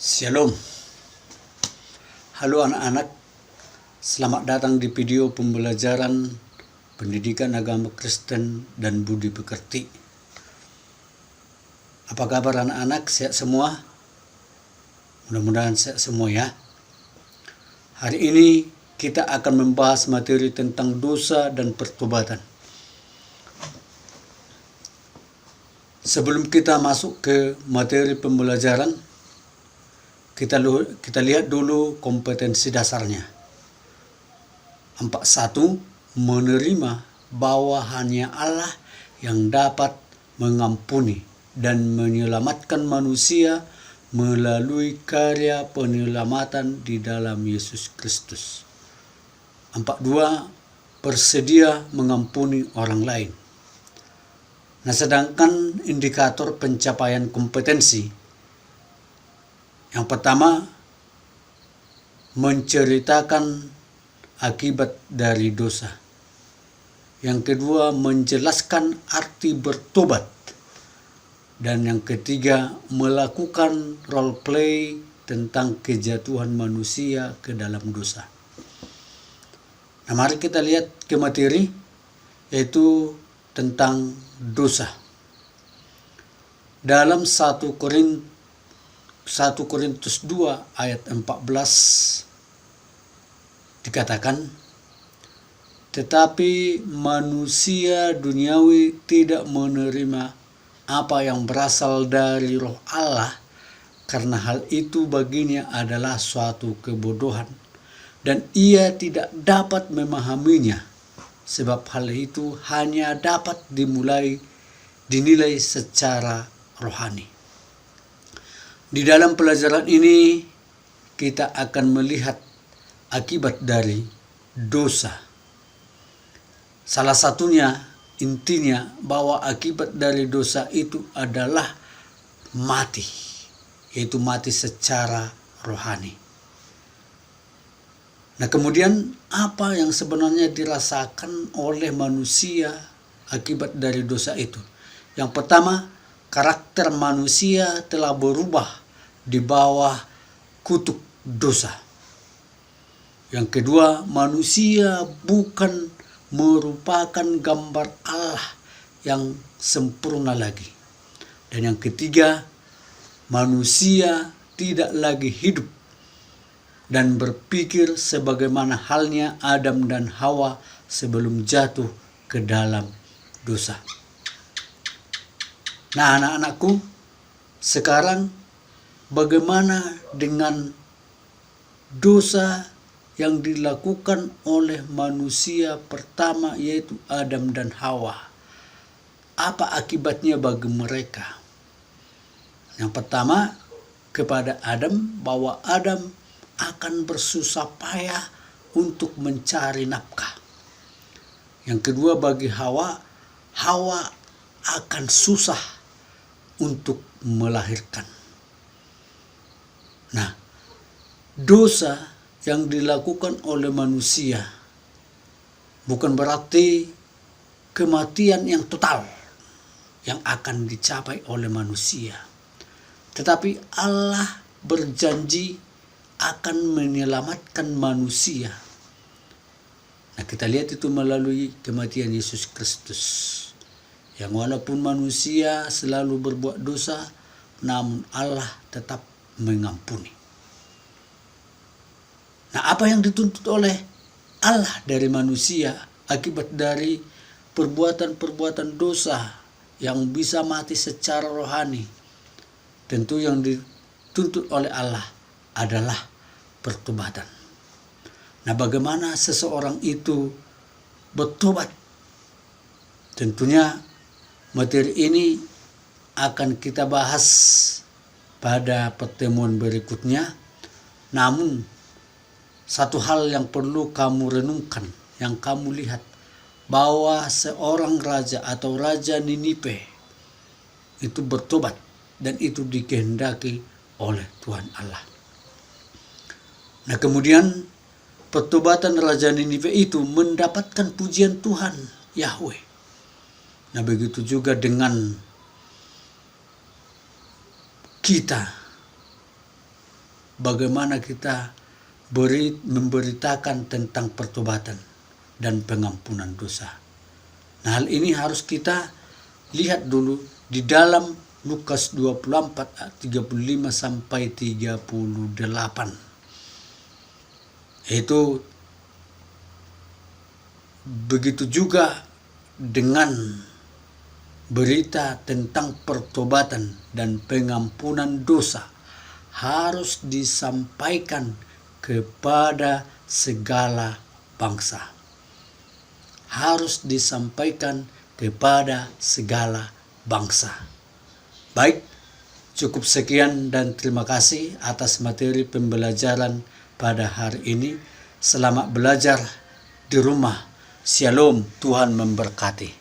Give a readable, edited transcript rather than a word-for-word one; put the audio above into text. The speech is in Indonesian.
Shalom. Halo anak-anak, selamat datang di video pembelajaran pendidikan agama Kristen dan budi pekerti. Apa kabar anak-anak? Sehat semua? Mudah-mudahan sehat semua ya. Hari ini kita akan membahas materi tentang dosa dan pertobatan. Sebelum kita masuk ke materi pembelajaran, kita lihat dulu kompetensi dasarnya. 41. Menerima bahwa hanya Allah yang dapat mengampuni dan menyelamatkan manusia melalui karya penyelamatan di dalam Yesus Kristus. 42. Bersedia mengampuni orang lain. Nah, sedangkan indikator pencapaian kompetensi, yang pertama, menceritakan akibat dari dosa. Yang kedua, menjelaskan arti bertobat. Dan yang ketiga, melakukan role play tentang kejatuhan manusia ke dalam dosa. Nah, mari kita lihat ke materi, yaitu tentang dosa. Dalam 1 Korintus 2 ayat 14 dikatakan, tetapi manusia duniawi tidak menerima apa yang berasal dari roh Allah, karena hal itu baginya adalah suatu kebodohan, dan ia tidak dapat memahaminya, sebab hal itu hanya dapat dinilai secara rohani. Di dalam pelajaran ini kita akan melihat akibat dari dosa. Salah satunya, intinya bahwa akibat dari dosa itu adalah mati, yaitu mati secara rohani. Nah, kemudian apa yang sebenarnya dirasakan oleh manusia akibat dari dosa itu? Yang pertama, karakter manusia telah berubah di bawah kutuk dosa. Yang kedua, manusia bukan merupakan gambar Allah yang sempurna lagi. Dan yang ketiga, manusia tidak lagi hidup dan berpikir sebagaimana halnya Adam dan Hawa sebelum jatuh ke dalam dosa. Nah, anak-anakku, sekarang bagaimana dengan dosa yang dilakukan oleh manusia pertama, yaitu Adam dan Hawa? Apa akibatnya bagi mereka? Yang pertama, kepada Adam, bahwa Adam akan bersusah payah untuk mencari nafkah. Yang kedua, bagi Hawa akan susah untuk melahirkan. Nah, dosa yang dilakukan oleh manusia bukan berarti kematian yang total yang akan dicapai oleh manusia. Tetapi Allah berjanji akan menyelamatkan manusia. Nah, kita lihat itu melalui kematian Yesus Kristus. Yang walaupun manusia selalu berbuat dosa, namun Allah tetap mengampuni. Nah, apa yang dituntut oleh Allah dari manusia akibat dari perbuatan-perbuatan dosa yang bisa mati secara rohani? Tentu yang dituntut oleh Allah adalah pertobatan. Nah, bagaimana seseorang itu bertobat? Tentunya materi ini akan kita bahas pada pertemuan berikutnya. Namun, satu hal yang perlu kamu renungkan, yang kamu lihat, bahwa seorang raja atau Raja Niniwe itu bertobat, dan itu dikehendaki oleh Tuhan Allah. Nah, kemudian pertobatan Raja Niniwe itu mendapatkan pujian Tuhan Yahweh. Nah, begitu juga dengan kita. bagaimana kita memberitakan tentang pertobatan dan pengampunan dosa. Nah, hal ini harus kita lihat dulu di dalam Lukas 24 ayat 35 sampai 38. Itu begitu juga dengan berita tentang pertobatan dan pengampunan dosa harus disampaikan kepada segala bangsa. Harus disampaikan kepada segala bangsa. Baik, cukup sekian dan terima kasih atas materi pembelajaran pada hari ini. Selamat belajar di rumah. Shalom, Tuhan memberkati.